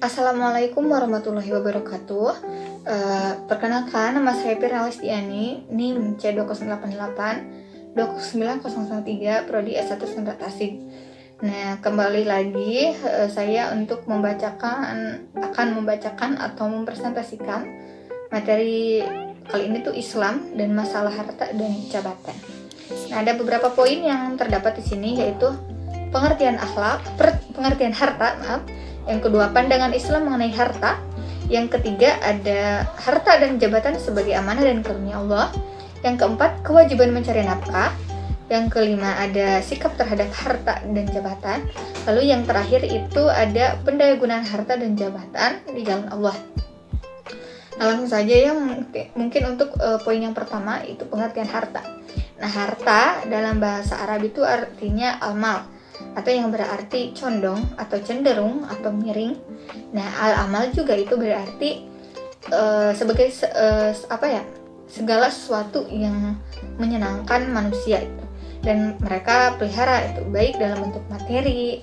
Assalamualaikum warahmatullahi wabarakatuh. Perkenalkan, nama saya Pirna Lestiani, NIM C208829003, Prodi S1 Sastra Tasik. Nah, kembali lagi saya untuk akan membacakan atau mempresentasikan materi kali ini tuh Islam dan masalah harta dan jabatan. Nah, ada beberapa poin yang terdapat di sini, yaitu pengertian harta. Yang kedua, pandangan Islam mengenai harta. Yang ketiga, ada harta dan jabatan sebagai amanah dan karunia Allah. Yang keempat, kewajiban mencari nafkah. Yang kelima, ada sikap terhadap harta dan jabatan. Lalu yang terakhir itu ada pendayagunaan harta dan jabatan di jalan Allah. Nah, langsung saja ya, mungkin untuk poin yang pertama itu pengertian harta. Nah, harta dalam bahasa Arab itu artinya al-mal, atau yang berarti condong atau cenderung atau miring. Nah, al-amal juga itu berarti sebagai segala sesuatu yang menyenangkan manusia itu, dan mereka pelihara itu baik dalam bentuk materi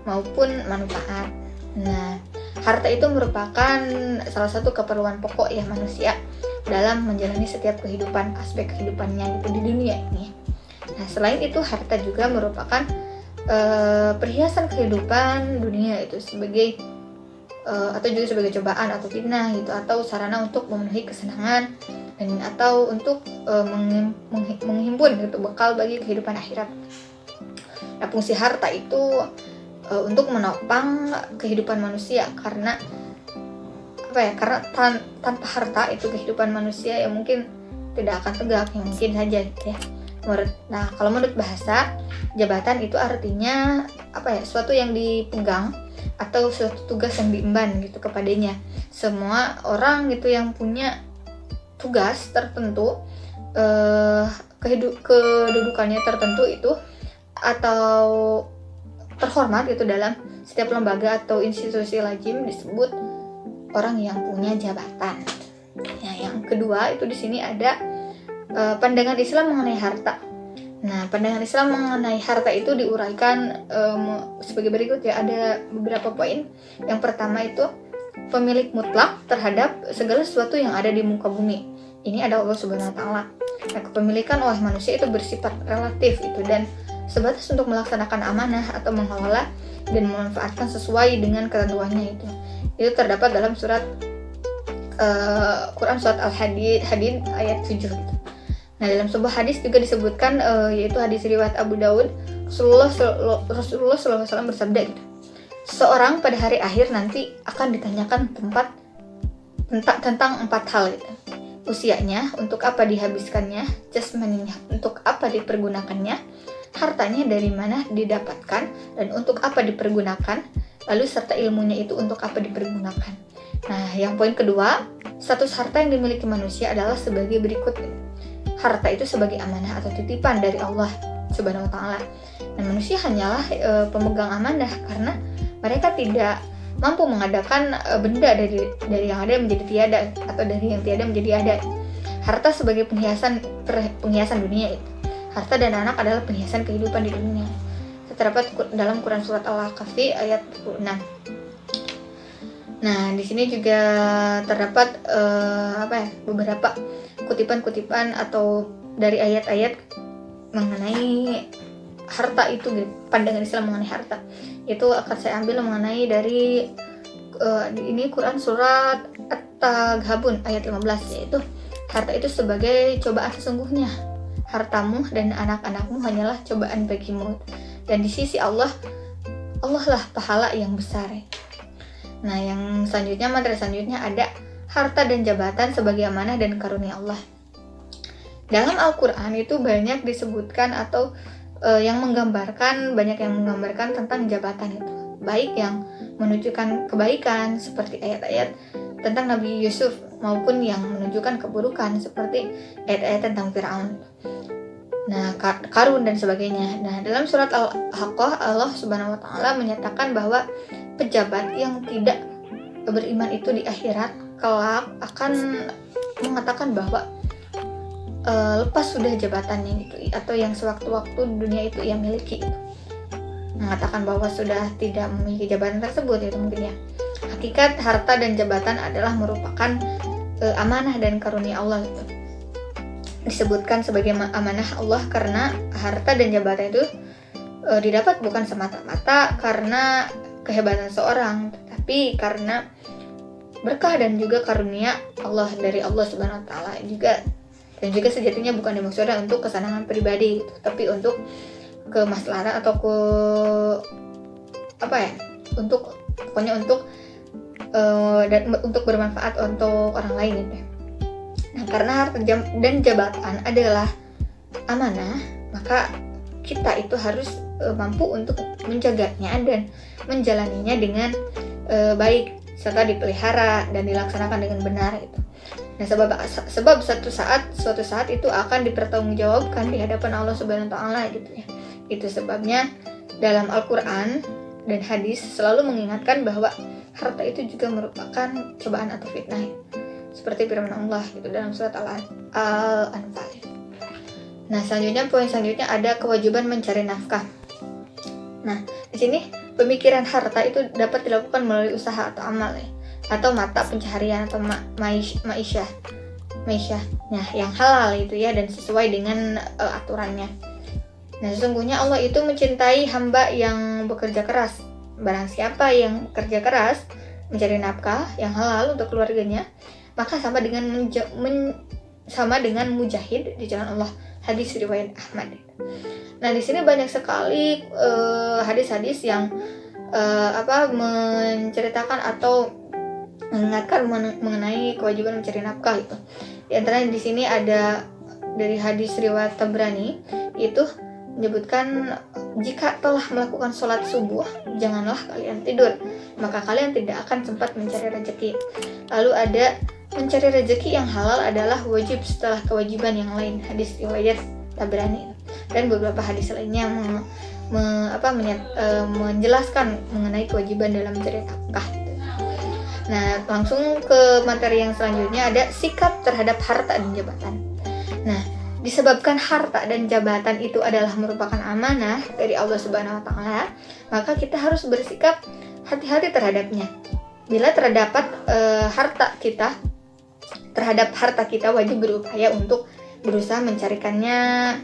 maupun manfaat. Nah, harta itu merupakan salah satu keperluan pokok ya manusia dalam menjalani setiap aspek kehidupannya itu di dunia ini. Nah, selain itu harta juga merupakan perhiasan kehidupan dunia itu sebagai atau juga sebagai cobaan atau fitnah gitu, atau sarana untuk memenuhi kesenangan dan atau untuk menghimpun gitu bekal bagi kehidupan akhirat. Nah, fungsi harta itu untuk menopang kehidupan manusia, karena tanpa harta itu kehidupan manusia ya mungkin tidak akan tegak, ya mungkin saja gitu ya. Nah, kalau menurut bahasa, jabatan itu artinya suatu yang dipegang atau suatu tugas yang diemban gitu kepadanya. Semua orang gitu yang punya tugas tertentu, kedudukannya tertentu itu atau terhormat gitu dalam setiap lembaga atau institusi lazim disebut orang yang punya jabatan. Nah, yang kedua itu di sini ada pandangan Islam mengenai harta. Nah, pandangan Islam mengenai harta itu diuraikan sebagai berikut ya. Ada beberapa poin. Yang pertama itu pemilik mutlak terhadap segala sesuatu yang ada di muka bumi. Ini ada Allah Subhanahu wa taala. Nah, kepemilikan oleh manusia itu bersifat relatif itu dan sebatas untuk melaksanakan amanah atau mengelola dan memanfaatkan sesuai dengan ketentuannya itu. Itu terdapat dalam surat Quran surat Al-Hadid ayat 7 gitu. Nah, dalam sebuah hadis juga disebutkan yaitu hadis riwayat Abu Daud, Rasulullah SAW bersabda gitu. Seorang pada hari akhir nanti akan ditanyakan tentang 4 hal gitu. Usianya, untuk apa dihabiskannya, jasmaninya, untuk apa dipergunakannya, hartanya dari mana didapatkan dan untuk apa dipergunakan, lalu serta ilmunya itu untuk apa dipergunakan. Nah, yang poin kedua, status harta yang dimiliki manusia adalah sebagai berikut. Harta itu sebagai amanah atau titipan dari Allah Subhanahu wa taala. Dan manusia hanyalah pemegang amanah karena mereka tidak mampu mengadakan benda dari yang ada menjadi tiada atau dari yang tiada menjadi ada. Harta sebagai penghiasan dunia itu. Harta dan anak adalah penghiasan kehidupan di dunia. Terdapat dalam Quran surat Al-Kahfi ayat 26. Nah, di sini juga terdapat beberapa kutipan-kutipan atau dari ayat-ayat mengenai harta itu gitu. Pandangan Islam mengenai harta itu akan saya ambil mengenai dari ini Quran surat At-Taghabun ayat 15, yaitu harta itu sebagai cobaan sesungguhnya. Hartamu dan anak-anakmu hanyalah cobaan bagimu, dan di sisi Allah lah pahala yang besar. Nah, yang selanjutnya, materi selanjutnya ada harta dan jabatan sebagai amanah dan karunia Allah. Dalam Al-Quran itu banyak disebutkan atau banyak yang menggambarkan tentang jabatan itu, baik yang menunjukkan kebaikan seperti ayat-ayat tentang Nabi Yusuf maupun yang menunjukkan keburukan seperti ayat-ayat tentang Fir'aun. Nah, Karun dan sebagainya. Nah, dalam surat Al-Haqqah Allah Subhanahu wa taala menyatakan bahwa pejabat yang tidak beriman itu di akhirat kelak akan mengatakan bahwa lepas sudah jabatannya itu atau yang sewaktu-waktu dunia itu ia miliki itu. Mengatakan bahwa sudah tidak memiliki jabatan tersebut itu mungkin ya. hakikat harta dan jabatan adalah merupakan amanah dan karunia Allah gitu. Disebutkan sebagai amanah Allah karena harta dan jabatan itu didapat bukan semata-mata karena kehebatan seorang, tetapi karena berkah dan juga karunia Allah dari Allah Subhanahu wa taala juga. Dan juga sejatinya bukan dimaksudkan untuk kesenangan pribadi gitu, tapi untuk kemaslahatan atau untuk pokoknya untuk dan untuk bermanfaat untuk orang lain gitu. Nah, karena harta dan jabatan adalah amanah, maka kita itu harus mampu untuk menjaganya dan menjalaninya dengan baik serta dipelihara dan dilaksanakan dengan benar gitu. Nah, sebab suatu saat itu akan dipertanggungjawabkan di hadapan Allah Subhanahu wa taala gitu ya. Itu sebabnya dalam Al-Qur'an dan hadis selalu mengingatkan bahwa harta itu juga merupakan cobaan atau fitnah. Seperti firman Allah gitu dalam surat Al-Anfal. Nah, poin selanjutnya ada kewajiban mencari nafkah. Nah, di sini pemikiran harta itu dapat dilakukan melalui usaha atau amal ya, atau mata pencaharian atau ma'isyah. Nah, yang halal itu ya dan sesuai dengan aturannya. Nah, sesungguhnya Allah itu mencintai hamba yang bekerja keras. Barang siapa yang bekerja keras mencari nafkah yang halal untuk keluarganya, maka sama dengan mujahid di jalan Allah. Hadis riwayat Ahmad. Nah, di sini banyak sekali hadis-hadis yang menceritakan atau mengingatkan mengenai kewajiban mencari nafkah itu. Di antaranya di sini ada dari hadis riwayat Tabrani itu menyebutkan jika telah melakukan sholat subuh janganlah kalian tidur, maka kalian tidak akan sempat mencari rezeki. Lalu ada mencari rezeki yang halal adalah wajib setelah kewajiban yang lain, hadis riwayat Tabrani. Dan beberapa hadis lainnya menjelaskan mengenai kewajiban dalam mencari nafkah. Nah, langsung ke materi yang selanjutnya ada sikap terhadap harta dan jabatan. Nah, disebabkan harta dan jabatan itu adalah merupakan amanah dari Allah Subhanahu wa taala, maka kita harus bersikap hati-hati terhadapnya. Bila terdapat terhadap harta kita wajib berupaya untuk berusaha mencarinya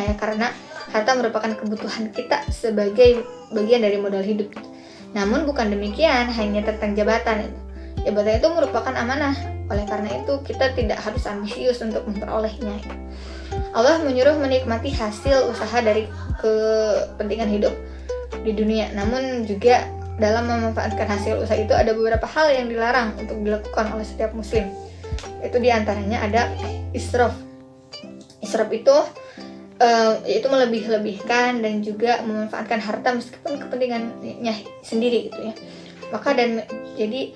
ya, karena harta merupakan kebutuhan kita sebagai bagian dari modal hidup. Namun bukan demikian hanya tentang jabatan. Jabatan itu merupakan amanah. Oleh karena itu kita tidak harus ambisius untuk memperolehnya. Allah menyuruh menikmati hasil usaha dari kepentingan hidup di dunia. Namun juga dalam memanfaatkan hasil usaha itu ada beberapa hal yang dilarang untuk dilakukan oleh setiap muslim. Itu diantaranya ada israf. Israf itu yaitu melebih-lebihkan dan juga memanfaatkan harta meskipun kepentingannya sendiri gitu ya. Maka jadi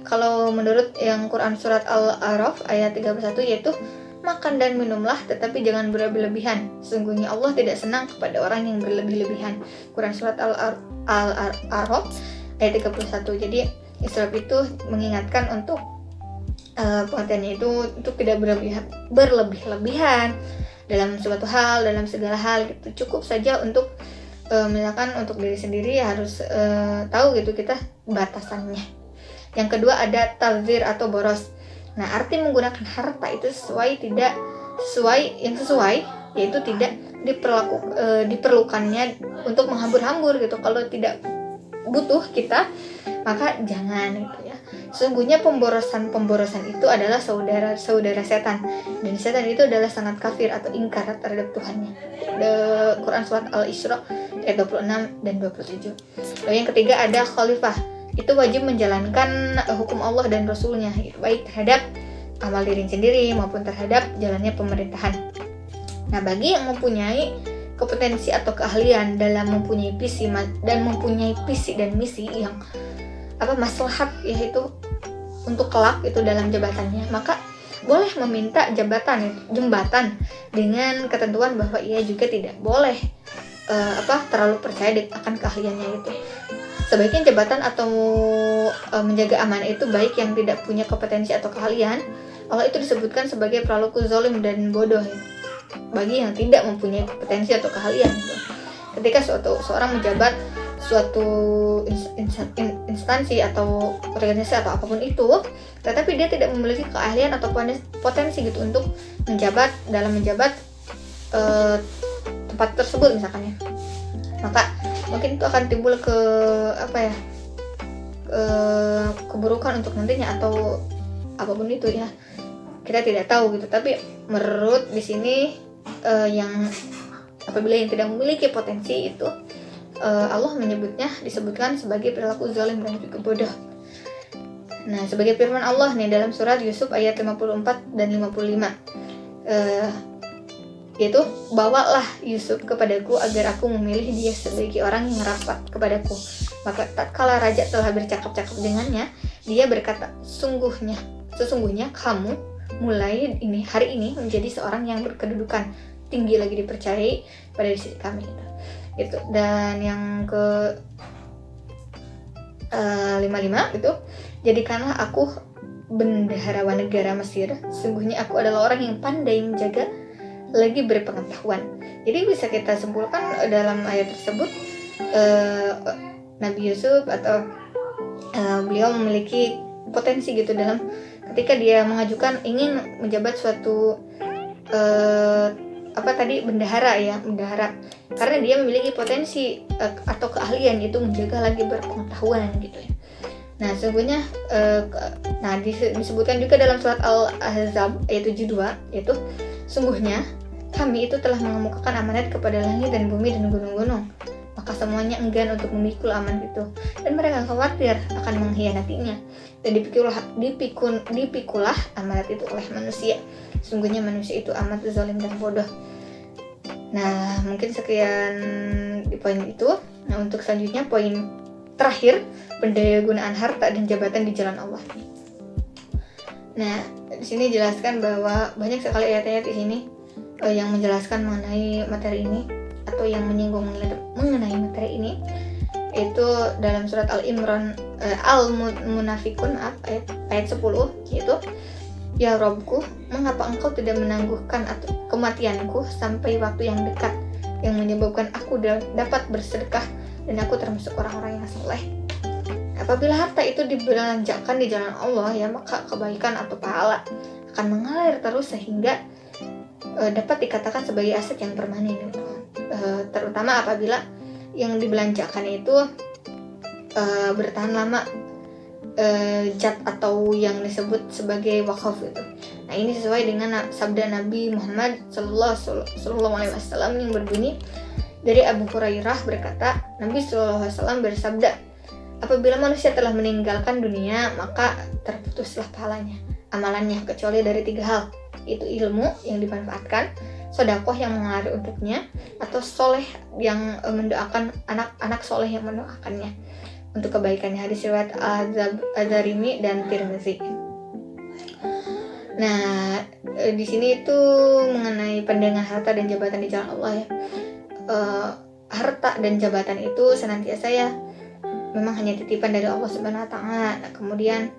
kalau menurut yang Quran surat Al-A'raf ayat 31 yaitu makan dan minumlah tetapi jangan berlebih-lebihan. Sesungguhnya Allah tidak senang kepada orang yang berlebih-lebihan. Quran surat Al-A'raf ayat 31. Jadi israf itu mengingatkan untuk pengertiannya itu untuk tidak berlebih-lebihan dalam suatu hal, dalam segala hal gitu. Cukup saja untuk misalkan untuk diri sendiri ya harus tahu gitu kita batasannya. Yang kedua ada tazir atau boros. Nah, arti menggunakan harta itu sesuai yaitu tidak diperlukannya untuk menghambur-hambur gitu. Kalau tidak butuh kita maka jangan gitu ya. Sesungguhnya pemborosan itu adalah saudara setan, dan setan itu adalah sangat kafir atau ingkar terhadap Tuhannya. Quran surat Al-Isra ayat 26 dan 27. Lalu yang ketiga ada khalifah. Itu wajib menjalankan hukum Allah dan Rasulnya, baik terhadap amal diri sendiri maupun terhadap jalannya pemerintahan. Nah, bagi yang mempunyai kompetensi atau keahlian dalam mempunyai visi dan misi yang maslahat yaitu untuk kelak itu dalam jabatannya, maka boleh meminta jembatan dengan ketentuan bahwa ia juga tidak boleh terlalu percaya akan keahliannya itu. Sebaiknya jabatan atau menjaga amanah itu baik yang tidak punya kompetensi atau keahlian. Allah itu disebutkan sebagai perilaku zalim dan bodoh ya, bagi yang tidak mempunyai kompetensi atau keahlian gitu. Ketika seorang menjabat suatu instansi atau organisasi atau apapun itu, tetapi dia tidak memiliki keahlian atau potensi gitu untuk menjabat tempat tersebut misalkan ya, maka mungkin itu akan timbul keburukan untuk nantinya atau apapun itu ya, kita tidak tahu gitu. Tapi menurut di sini yang apabila yang tidak memiliki potensi itu Allah disebutkan sebagai perilaku zalim dan juga bodoh. Nah, sebagai firman Allah nih dalam surat Yusuf ayat 54 dan 55, yaitu bawalah Yusuf kepadaku agar aku memilih dia sebagai orang yang rapat kepadaku. Maka tatkala raja telah bercakap-cakap dengannya, dia berkata, sesungguhnya kamu mulai hari ini menjadi seorang yang berkedudukan tinggi lagi dipercayai pada sisi kami gitu. Dan yang ke 55 itu, jadikanlah aku bendahara negara Mesir, sesungguhnya aku adalah orang yang pandai menjaga lagi berpengetahuan. Jadi bisa kita simpulkan dalam ayat tersebut Nabi Yusuf atau beliau memiliki potensi gitu dalam ketika dia mengajukan ingin menjabat suatu bendahara, karena dia memiliki potensi atau keahlian itu menjaga lagi berpengetahuan gitu ya. Nah, sesungguhnya disebutkan juga dalam surat Al-Ahzab ayat 72, yaitu sungguhnya kami itu telah mengemukakan amanat kepada langit dan bumi dan gunung-gunung, maka semuanya enggan untuk memikul amanat itu, dan mereka khawatir akan mengkhianatinya, dan dipikulah amanat itu oleh manusia. Sungguhnya manusia itu amat zalim dan bodoh. Nah, mungkin sekian di poin itu. Nah, untuk selanjutnya poin terakhir, pendayagunaan harta dan jabatan di jalan Allah. Nah, di sini jelaskan bahwa banyak sekali ayat-ayat di sini yang menjelaskan mengenai materi ini atau yang menyinggung mengenai materi ini, itu dalam surat Al-Imran Al-Munafikun ayat 10, yaitu ya Robku, mengapa engkau tidak menangguhkan atau kematianku sampai waktu yang dekat, yang menyebabkan aku dapat bersedekah dan aku termasuk orang-orang yang saleh. Apabila harta itu dibelanjakan di jalan Allah ya, maka kebaikan atau pahala akan mengalir terus sehingga dapat dikatakan sebagai aset yang permanen gitu. Terutama apabila yang dibelanjakan itu bertahan lama, jat atau yang disebut sebagai wakaf itu. Nah, ini sesuai dengan sabda Nabi Muhammad Sallallahu Alaihi Wasallam yang berbunyi dari Abu Hurairah berkata, Nabi Sallallahu Alaihi Wasallam bersabda, apabila manusia telah meninggalkan dunia, maka terputuslah pahalanya, amalannya, kecuali dari 3 hal, yaitu ilmu yang dimanfaatkan, sedekah yang mengalir untuknya, atau soleh yang mendoakan anak-anak soleh yang mendoakannya untuk kebaikannya. Hadis riwayat Az-Zarimi dan Tirmizi. Nah, di sini itu mengenai pandangan harta dan jabatan di jalan Allah ya. Harta dan jabatan itu senantiasa ya memang hanya titipan dari Allah Subhanahu wa taala. Nah, kemudian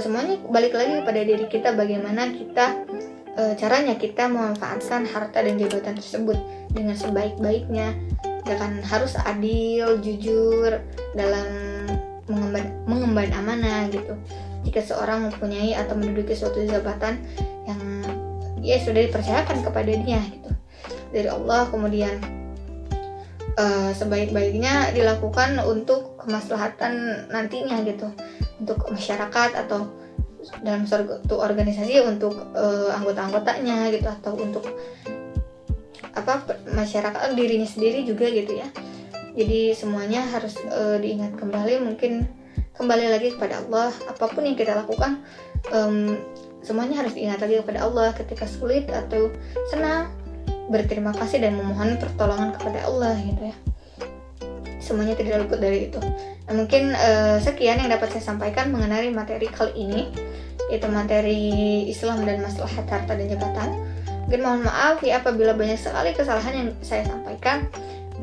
semuanya balik lagi kepada diri kita, bagaimana kita caranya kita memanfaatkan harta dan jabatan tersebut dengan sebaik-baiknya. Jangan harus adil, jujur dalam mengemban amanah gitu. Jika seorang mempunyai atau menduduki suatu jabatan yang ya sudah dipercayakan kepada dia gitu dari Allah, kemudian sebaik-baiknya dilakukan untuk kemaslahatan nantinya gitu, untuk masyarakat atau dalam suatu organisasi untuk anggota-anggotanya gitu, atau untuk masyarakat dirinya sendiri juga gitu ya. Jadi semuanya harus diingat kembali, mungkin kembali lagi kepada Allah. Apapun yang kita lakukan semuanya harus diingat lagi kepada Allah. Ketika sulit atau senang, berterima kasih dan memohon pertolongan kepada Allah gitu ya. Semuanya tidak luput dari itu. Nah, mungkin sekian yang dapat saya sampaikan mengenai materi kali ini, yaitu materi Islam dan maslahat harta dan jabatan. Mungkin mohon maaf ya apabila banyak sekali kesalahan yang saya sampaikan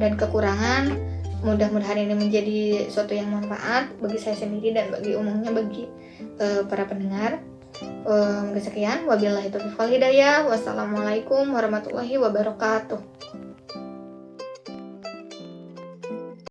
dan kekurangan. Mudah-mudahan ini menjadi suatu yang manfaat bagi saya sendiri dan bagi umumnya, bagi para pendengar. Mungkin sekian, wabillahi taufiq wal hidayah. Wassalamualaikum warahmatullahi wabarakatuh.